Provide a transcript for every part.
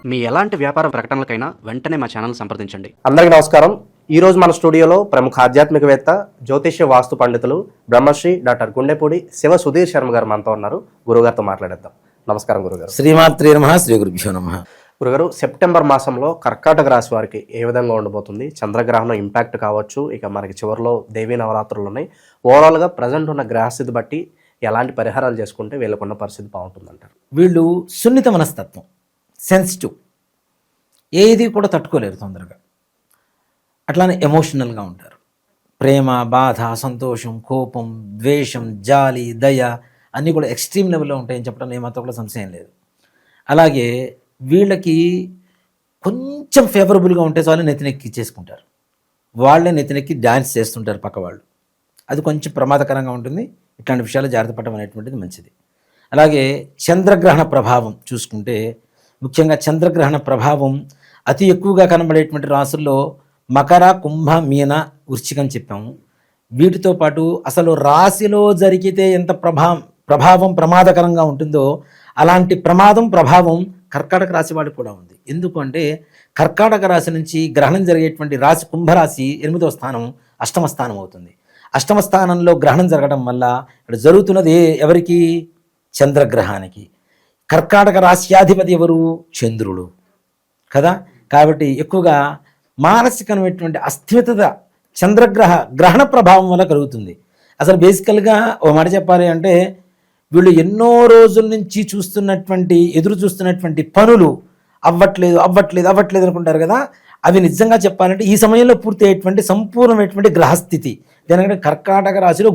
మీ ఎలాంటి వ్యాపార ప్రకటనలకైనా వెంటనే మా ఛానల్ సంప్రదించండి. అందరికీ నమస్కారం. ఈరోజు మన స్టూడియోలో ప్రముఖ ఆధ్యాత్మికవేత్త, జ్యోతిష్య వాస్తు పండితులు బ్రహ్మశ్రీ డాక్టర్ గుండెపూడి శివ సుధీర్ శర్మ గారు మనతో ఉన్నారు. గురుగారితో మాట్లాడేద్దాం. నమస్కారం గురుగారు. శ్రీమాత్రే నమః. శ్రీ గురుభ్యో నమః. గురుగారు, సెప్టెంబర్ మాసంలో కర్కాటక రాశి వారికి ఏ విధంగా ఉండబోతుంది? చంద్రగ్రహణం ఇంపాక్ట్ కావచ్చు, ఇక మనకి చివరిలో దేవీ నవరాత్రులు ఉన్నాయి. ఓవరాల్గా ప్రజెంట్ ఉన్న గ్రహస్థితి బట్టి ఎలాంటి పరిహారాలు చేసుకుంటే వీళ్ళకున్న పరిస్థితి బాగుంటుందంటారు? వీళ్ళు సున్నిత మనస్తత్వం, సెన్సిటివ్, ఏది కూడా తట్టుకోలేరు తొందరగా. అట్లానే ఎమోషనల్గా ఉంటారు. ప్రేమ, బాధ, సంతోషం, కోపం, ద్వేషం, జాలి, దయ అన్నీ కూడా ఎక్స్ట్రీమ్ లెవెల్లో ఉంటాయని చెప్పడం ఏమాత్రం కూడా సంశయం లేదు. అలాగే వీళ్ళకి కొంచెం ఫేవరబుల్గా ఉంటే చాలు నెత్తినెక్కి చేసుకుంటారు. వాళ్ళే నెత్తినెక్కి డ్యాన్స్ చేస్తుంటారు పక్క వాళ్ళు. అది కొంచెం ప్రమాదకరంగా ఉంటుంది. ఇట్లాంటి విషయాలు జాగ్రత్త పడడం అనేటువంటిది మంచిది. అలాగే చంద్రగ్రహణ ప్రభావం చూసుకుంటే, ముఖ్యంగా చంద్రగ్రహణ ప్రభావం అతి ఎక్కువగా కనబడేటువంటి రాసుల్లో మకర, కుంభ, మీన, వృశ్చికం చెప్పాము. వీటితో పాటు అసలు రాశిలో జరిగితే ఎంత ప్రభావం ప్రమాదకరంగా ఉంటుందో అలాంటి ప్రభావం కర్కాటక రాశి వాడికి కూడా ఉంది. ఎందుకంటే కర్కాటక రాశి నుంచి గ్రహణం జరిగేటువంటి రాశి కుంభరాశి 8వ స్థానం అష్టమ స్థానం అవుతుంది. అష్టమ స్థానంలో గ్రహణం జరగడం వల్ల ఇక్కడ జరుగుతున్నది ఎవరికి? చంద్రగ్రహానికి. కర్కాటక రాశ్యాధిపతి ఎవరు? చంద్రుడు కదా. కాబట్టి ఎక్కువగా మానసికమైనటువంటి అస్థిమితత గ్రహణ ప్రభావం వల్ల కలుగుతుంది. అసలు బేసికల్గా ఓ మాట చెప్పాలి అంటే, వీళ్ళు ఎన్నో రోజుల నుంచి ఎదురు చూస్తున్నటువంటి పనులు అవ్వట్లేదు అనుకుంటారు కదా. అవి నిజంగా చెప్పాలంటే ఈ సమయంలో పూర్తి అయ్యేటువంటి సంపూర్ణమైనటువంటి గ్రహస్థితి. ఎందుకంటే కర్కాటక రాశిలో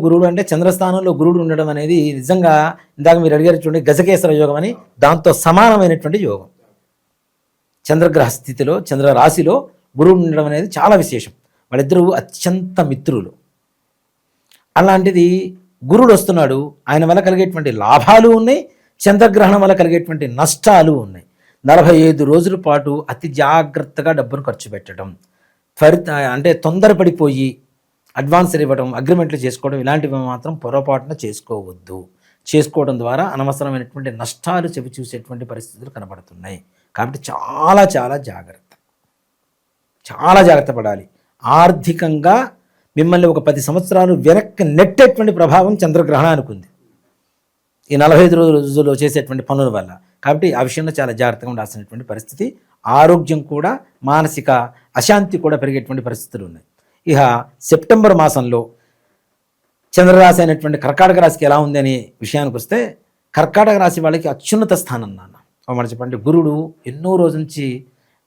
గురుడు అంటే చంద్రస్థానంలో గురుడు ఉండడం అనేది నిజంగా ఇందాక మీరు అడిగారు చూడండి, గజకేసర యోగం అని, దాంతో సమానమైనటువంటి యోగం. చంద్రగ్రహ స్థితిలో చంద్రరాశిలో గురుడు ఉండడం అనేది చాలా విశేషం. వాళ్ళిద్దరూ అత్యంత మిత్రులు. అలాంటిది గురుడు వస్తున్నాడు, ఆయన వల్ల కలిగేటువంటి లాభాలు ఉన్నాయి, చంద్రగ్రహణం వల్ల కలిగేటువంటి నష్టాలు ఉన్నాయి. 45 రోజుల పాటు అతి జాగ్రత్తగా డబ్బును ఖర్చు పెట్టడం, అంటే తొందరపడిపోయి అడ్వాన్సులు ఇవ్వడం, అగ్రిమెంట్లు చేసుకోవడం, ఇలాంటివి మాత్రం పొరపాటున చేసుకోవద్దు. చేసుకోవడం ద్వారా అనవసరమైనటువంటి నష్టాలు చూసేటువంటి పరిస్థితులు కనబడుతున్నాయి. కాబట్టి చాలా జాగ్రత్త పడాలి. ఆర్థికంగా మిమ్మల్ని ఒక 10 సంవత్సరాలు వెనక్కి నెట్టేటువంటి ప్రభావం చంద్రగ్రహణానికి ఉంది ఈ 45 రోజుల్లో చేసేటువంటి పనుల వల్ల. కాబట్టి ఆ విషయంలో చాలా జాగ్రత్తగా ఉండాల్సినటువంటి పరిస్థితి. ఆరోగ్యం కూడా, మానసిక అశాంతి కూడా పెరిగేటువంటి పరిస్థితులు ఉన్నాయి. ఇక సెప్టెంబర్ మాసంలో చంద్రరాశి అయినటువంటి కర్కాటక రాశికి ఎలా ఉంది అనే విషయానికి వస్తే, కర్కాటక రాశి వాళ్ళకి అత్యున్నత స్థానం నాన్న. మనం చెప్పండి, గురుడు ఎన్నో రోజుల నుంచి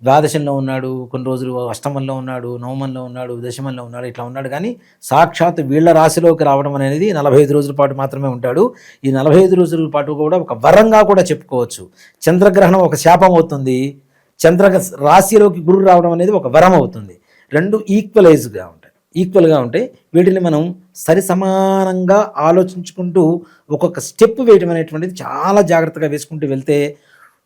ద్వాదశంలో ఉన్నాడు, కొన్ని రోజులు అష్టమంలో ఉన్నాడు, నవమంలో ఉన్నాడు, దశమంలో ఉన్నాడు, ఇట్లా ఉన్నాడు. కానీ సాక్షాత్ వీళ్ళ రాశిలోకి రావడం అనేది 45 రోజుల పాటు మాత్రమే ఉంటాడు. ఈ 45 రోజుల పాటు కూడా ఒక వరంగా కూడా చెప్పుకోవచ్చు. చంద్రగ్రహణం ఒక శాపం అవుతుంది, రాశిలోకి గురుడు రావడం అనేది ఒక వరం అవుతుంది. రెండు ఈక్వల్గా ఉంటాయి. వీటిని మనం సరి సమానంగా ఆలోచించుకుంటూ ఒక్కొక్క స్టెప్ వేయడం అనేటువంటిది చాలా జాగ్రత్తగా వేసుకుంటూ వెళ్తే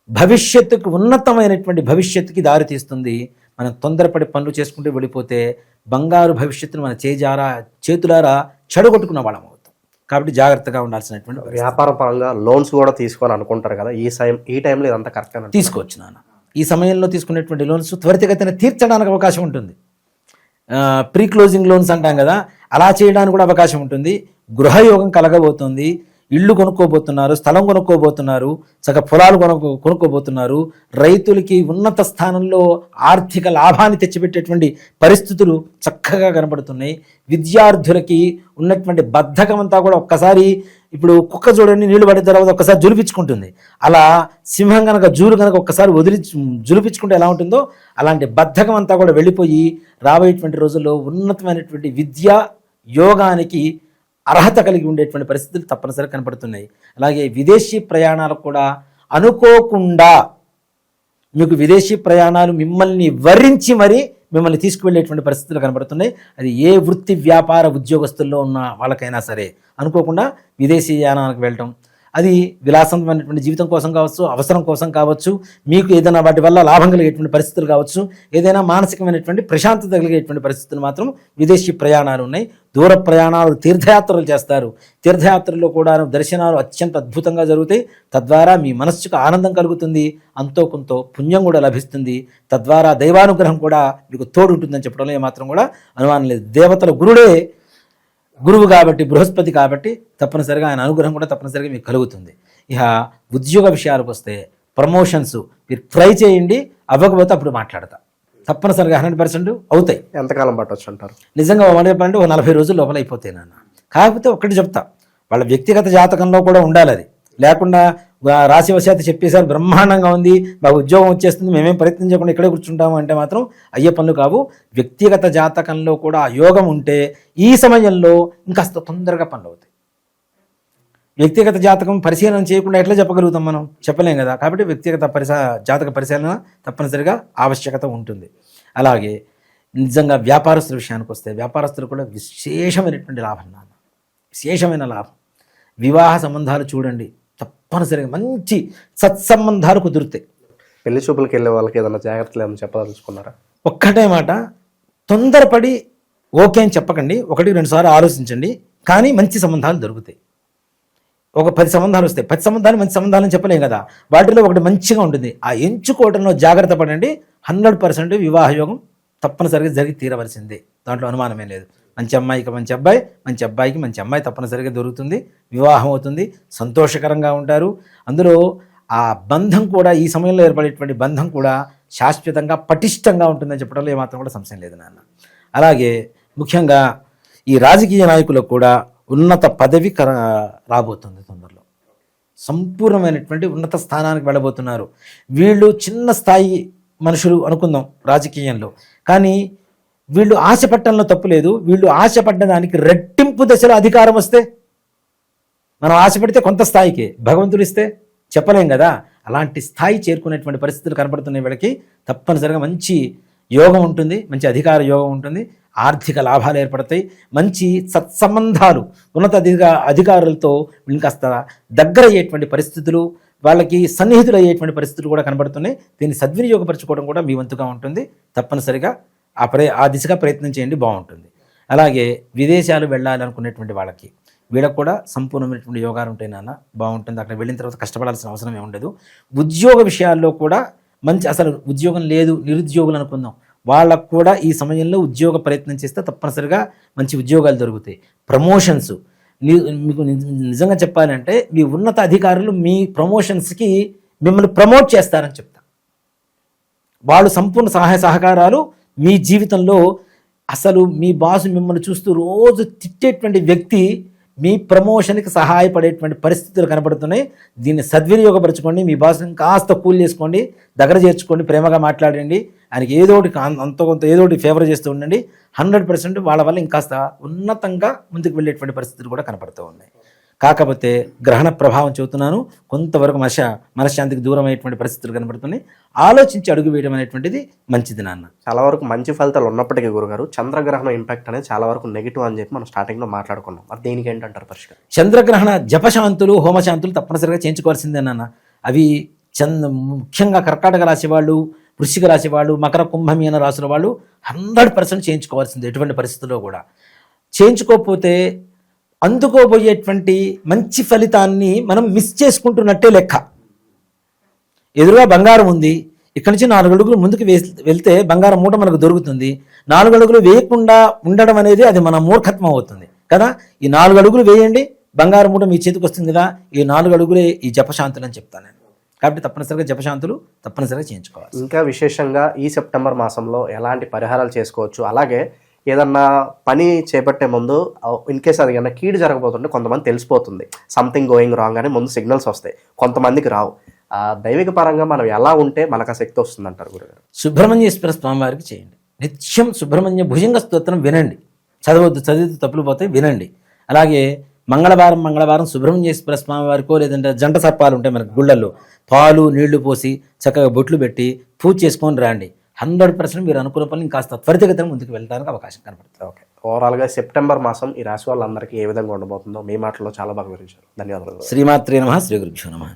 భవిష్యత్తుకు, ఉన్నతమైనటువంటి భవిష్యత్తుకి దారి తీస్తుంది. మనం తొందరపడి పనులు చేసుకుంటూ వెళ్ళిపోతే బంగారు భవిష్యత్తును మన చేతులారా చెడగొట్టుకున్న వాళ్ళం అవుతాం. కాబట్టి జాగ్రత్తగా ఉండాల్సినటువంటి. వ్యాపార పరంగా లోన్స్ కూడా తీసుకోవాలనుకుంటారు కదా, ఈ టైంలో ఇదంతా కరెక్ట్గా తీసుకోవచ్చు నాన్న. ఈ సమయంలో తీసుకునేటువంటి లోన్స్ త్వరితగతిన తీర్చడానికి అవకాశం ఉంటుంది. ప్రీ క్లోజింగ్ లోన్స్ అంటాం కదా, అలా చేయడానికి కూడా అవకాశం ఉంటుంది. గృహయోగం కలగబోతుంది. ఇళ్ళు కొనుక్కోబోతున్నారు, స్థలం కొనుక్కోబోతున్నారు, పొలాలు కొనుక్కోబోతున్నారు. రైతులకి ఉన్నత స్థానంలో ఆర్థిక లాభాన్ని తెచ్చిపెట్టేటువంటి పరిస్థితులు చక్కగా కనబడుతున్నాయి. విద్యార్థులకి ఉన్నటువంటి బద్ధకం అంతా కూడా ఒక్కసారి, ఇప్పుడు కుక్క చూడండి, నీళ్లు పడిన తర్వాత ఒక్కసారి జులిపించుకుంటుంది. అలా సింహం కనుక ఒక్కసారి జులిపించుకుంటే ఎలా ఉంటుందో అలాంటి బద్ధకం అంతా కూడా వెళ్ళిపోయి రాబోయేటువంటి రోజుల్లో ఉన్నతమైనటువంటి విద్య, యోగానికి అర్హత కలిగి ఉండేటువంటి పరిస్థితులు తప్పనిసరిగా కనపడుతున్నాయి. అలాగే విదేశీ ప్రయాణాలకు కూడా అనుకోకుండా మీకు విదేశీ ప్రయాణాలు మిమ్మల్ని వరించి మిమ్మల్ని తీసుకువెళ్ళేటువంటి పరిస్థితులు కనబడుతున్నాయి. అది ఏ వృత్తి, వ్యాపార, ఉద్యోగస్తుల్లో ఉన్న వాళ్ళకైనా సరే అనుకోకుండా విదేశీ యానానికి వెళ్ళటం, అది విలాసవంతమైనటువంటి జీవితం కోసం కావచ్చు, అవసరం కోసం కావచ్చు, మీకు ఏదైనా వాటి వల్ల లాభం కలిగేటువంటి పరిస్థితులు కావచ్చు, ఏదైనా మానసికమైనటువంటి ప్రశాంతత కలిగేటువంటి పరిస్థితులు మాత్రం విదేశీ ప్రయాణాలు ఉన్నాయి. దూర ప్రయాణాలు, తీర్థయాత్రలు చేస్తారు. తీర్థయాత్రల్లో కూడా దర్శనాలు అత్యంత అద్భుతంగా జరుగుతాయి. తద్వారా మీ మనస్సుకు ఆనందం కలుగుతుంది, అంతో కొంత పుణ్యం కూడా లభిస్తుంది. తద్వారా దైవానుగ్రహం కూడా మీకు తోడు ఉంటుందని చెప్పడంలో ఏమాత్రం కూడా అనుమానం లేదు. దేవతల గురుడే గురువు కాబట్టి, బృహస్పతి కాబట్టి తప్పనిసరిగా ఆయన అనుగ్రహం కూడా తప్పనిసరిగా మీకు కలుగుతుంది. ఇక ఉద్యోగ విషయాలకు వస్తే ప్రమోషన్స్ మీరు ట్రై చేయండి, అవ్వకపోతే అప్పుడు మాట్లాడతా. తప్పనిసరిగా 100% అవుతాయి. ఎంతకాలం పట్టవచ్చు అంటారు? నిజంగా చెప్పాలంటే 40 రోజుల లోపల అయిపోతాయి నాన్న. కాకపోతే ఒక్కటి చెప్తా, వాళ్ళ వ్యక్తిగత జాతకంలో కూడా ఉండాలి. అది లేకుండా రాశి వశాత్తు చెప్పేసారి బ్రహ్మాండంగా ఉంది, మాకు ఉద్యోగం వచ్చేస్తుంది, మేమేం ప్రయత్నం చేయకుండా ఇక్కడే కూర్చుంటాము అంటే మాత్రం అయ్యే పనులు కావు. వ్యక్తిగత జాతకంలో కూడా ఆ యోగం ఉంటే ఈ సమయంలో ఇంకాస్త తొందరగా పనులు అవుతాయి. వ్యక్తిగత జాతకం పరిశీలన చేయకుండా ఎట్లా చెప్పగలుగుతాం మనం? చెప్పలేం కదా. కాబట్టి వ్యక్తిగత జాతక పరిశీలన తప్పనిసరిగా ఆవశ్యకత ఉంటుంది. అలాగే నిజంగా వ్యాపారస్తుల విషయానికి వస్తే వ్యాపారస్తులు కూడా విశేషమైనటువంటి లాభం నాన్న, విశేషమైన లాభం. వివాహ సంబంధాలు చూడండి, తప్పనిసరిగా మంచి సత్సంబంధాలు కుదురుతాయి. పెళ్లి చూపులకు వెళ్ళే వాళ్ళకి ఏదైనా జాగ్రత్తలు ఏమైనా చెప్పదలుచుకున్నారా? ఒక్కటే మాట, తొందరపడి ఓకే అని చెప్పకండి, 1-2 సార్లు ఆలోచించండి. కానీ మంచి సంబంధాలు దొరుకుతాయి. ఒక 10 సంబంధాలు వస్తాయి, 10 సంబంధాలు మంచి సంబంధాలు అని చెప్పలేం కదా. వాటిలో ఒకటి మంచిగా ఉంటుంది, ఆ ఎంచుకోవడంలో జాగ్రత్త పడండి. 100% వివాహ యోగం తప్పనిసరిగా జరిగి తీరవలసిందే, దాంట్లో అనుమానమే లేదు. మంచి అమ్మాయికి మంచి అబ్బాయి, మంచి అబ్బాయికి మంచి అమ్మాయి తప్పనిసరిగా దొరుకుతుంది, వివాహం అవుతుంది, సంతోషకరంగా ఉంటారు. అందులో ఆ బంధం కూడా, ఈ సమయంలో ఏర్పడేటువంటి బంధం కూడా శాశ్వతంగా పటిష్టంగా ఉంటుందని చెప్పడంలో ఏమాత్రం కూడా సంశయం లేదు నాన్న. అలాగే ముఖ్యంగా ఈ రాజకీయ నాయకులకు కూడా ఉన్నత పదవి రాబోతుంది తొందరలో. సంపూర్ణమైనటువంటి ఉన్నత స్థానానికి వెళ్ళబోతున్నారు. వీళ్ళు చిన్న స్థాయి మనుషులు అనుకుందాం రాజకీయంలో, కానీ వీళ్ళు ఆశపట్టడంలో తప్పు లేదు. వీళ్ళు ఆశపడ్డదానికి రెట్టింపు దశలో అధికారం వస్తే, మనం ఆశపడితే కొంత స్థాయికి, భగవంతుడు ఇస్తే చెప్పలేం కదా. అలాంటి స్థాయి చేరుకునేటువంటి పరిస్థితులు కనబడుతున్నాయి. వీళ్ళకి తప్పనిసరిగా మంచి యోగం ఉంటుంది, మంచి అధికార యోగం ఉంటుంది, ఆర్థిక లాభాలు ఏర్పడతాయి, మంచి సత్సంబంధాలు ఉన్నత అధికారులతో వీళ్ళకి కాస్త దగ్గర అయ్యేటువంటి పరిస్థితులు, వాళ్ళకి సన్నిహితులు అయ్యేటువంటి పరిస్థితులు కూడా కనబడుతున్నాయి. దీన్ని సద్వినియోగపరచుకోవడం కూడా మీ వంతుగా ఉంటుంది. తప్పనిసరిగా ఆ దిశగా ప్రయత్నం చేయండి, బాగుంటుంది. అలాగే విదేశాలు వెళ్ళాలనుకునేటువంటి వాళ్ళకి వీళ్ళకు కూడా సంపూర్ణమైనటువంటి యోగాలు ఉంటాయి నాన్న, బాగుంటుంది. అక్కడ వెళ్ళిన తర్వాత కష్టపడాల్సిన అవసరం ఏమి ఉండదు. ఉద్యోగ విషయాల్లో కూడా మంచి, అసలు ఉద్యోగం లేదు నిరుద్యోగులు అనుకుందాం, వాళ్ళకు కూడా ఈ సమయంలో ఉద్యోగ ప్రయత్నం చేస్తే తప్పనిసరిగా మంచి ఉద్యోగాలు దొరుకుతాయి. ప్రమోషన్స్, మీకు నిజంగా చెప్పాలంటే మీ ఉన్నత అధికారులు మీ ప్రమోషన్స్కి మిమ్మల్ని ప్రమోట్ చేస్తారని చెప్తా. వాళ్ళు సంపూర్ణ సహాయ సహకారాలు మీ జీవితంలో, అసలు మీ బాసు మిమ్మల్ని చూస్తూ రోజు తిట్టేటువంటి వ్యక్తి మీ ప్రమోషన్కి సహాయపడేటువంటి పరిస్థితులు కనబడుతున్నాయి. దీన్ని సద్వినియోగపరచుకోండి. మీ బాసుని కాస్త కూల్ చేసుకోండి, దగ్గర చేర్చుకోండి, ప్రేమగా మాట్లాడండి, ఆయనకి ఏదోటి అంత కొంత ఏదోటి ఫేవర్ చేస్తూ ఉండండి. 100% వాళ్ళ వల్ల ఇంకాస్త ఉన్నతంగా ముందుకు వెళ్ళేటువంటి పరిస్థితులు కూడా కనపడుతూ ఉన్నాయి. కాకపోతే గ్రహణ ప్రభావం చెబుతున్నాను, కొంతవరకు మనశ్శాంతికి దూరం అయ్యేటువంటి పరిస్థితులు కనబడుతున్నాయి. ఆలోచించి అడుగు వేయడం అనేటువంటిది మంచిది నాన్న. చాలా వరకు మంచి ఫలితాలు ఉన్నప్పటికీ గురుగారు, చంద్రగ్రహణం ఇంపాక్ట్ అనేది చాలా వరకు నెగిటివ్ అని చెప్పి మనం స్టార్టింగ్లో మాట్లాడుకున్నాం. మరి దీనికి ఏంటంటారు పరిష్కారం? చంద్రగ్రహణ జపశాంతులు, హోమశాంతులు తప్పనిసరిగా చేయించుకోవాల్సిందే నాన్న. అవి ముఖ్యంగా కర్కాటక రాశి వాళ్ళు, వృశ్చిక రాశి వాళ్ళు, మకర కుంభమీన రాశుల వాళ్ళు 100% చేయించుకోవాల్సిందే. ఎటువంటి పరిస్థితుల్లో కూడా చేయించుకోకపోతే అందుకోబోయేటువంటి మంచి ఫలితాన్ని మనం మిస్ చేసుకుంటున్నట్టే లెక్క. ఎదురుగా బంగారం ఉంది, ఇక్కడి నుంచి 4 అడుగులు ముందుకు వెళ్తే బంగారం మూట మనకు దొరుకుతుంది. 4 అడుగులు వేయకుండా ఉండడం అనేది అది మన మూర్ఖత్వం అవుతుంది కదా. ఈ 4 అడుగులు వేయండి, బంగారం మూట మీ చేతికి వస్తుంది కదా. ఈ 4 అడుగులే ఈ జపశాంతులు అని చెప్తాను నేను. కాబట్టి తప్పనిసరిగా జపశాంతులు తప్పనిసరిగా చేయించుకోవాలి. ఇంకా విశేషంగా ఈ సెప్టెంబర్ మాసంలో ఎలాంటి పరిహారాలు చేసుకోవచ్చు, అలాగే ఏదన్నా పని చేపట్టే ముందు ఇన్ కేస్ అది కన్నా కీడు జరగబోతుంటే కొంతమంది తెలిసిపోతుంది, సంథింగ్ గోయింగ్ రాంగ్ అని ముందు సిగ్నల్స్ వస్తాయి, కొంతమందికి రావు. దైవిక పరంగా మనం ఎలా ఉంటే మనకు ఆ శక్తి వస్తుంది అంటారు గురుగారు? సుబ్రహ్మణ్యేశ్వర స్వామి వారికి చేయండి. నిత్యం సుబ్రహ్మణ్య భుజంగ స్తోత్రం వినండి, చదివితే తప్పులు పోతాయి, వినండి. అలాగే మంగళవారం సుబ్రహ్మణ్యేశ్వర స్వామి వారికో లేదంటే జంట సర్పాలు ఉంటాయి మనకి గుళ్ళల్లో, పాలు నీళ్లు పోసి చక్కగా బొట్లు పెట్టి పూజ చేసుకొని రండి. 100% మీరు అనుకున్న పనులు ఇంకాస్త త్వరితగతిన ముందుకు వెళ్ళడానికి అవకాశం కనబడుతుంది. ఓకే, ఓవరాల్గా సెప్టెంబర్ మాసం ఈ రాశి వాళ్ళందరికీ ఏ విధంగా ఉండబోతుందో మీ మాటల్లో చాలా బాగా వివరించారు. ధన్యవాదాలు. శ్రీమాత్రే నమః, శ్రీ గురుభ్యో నమః.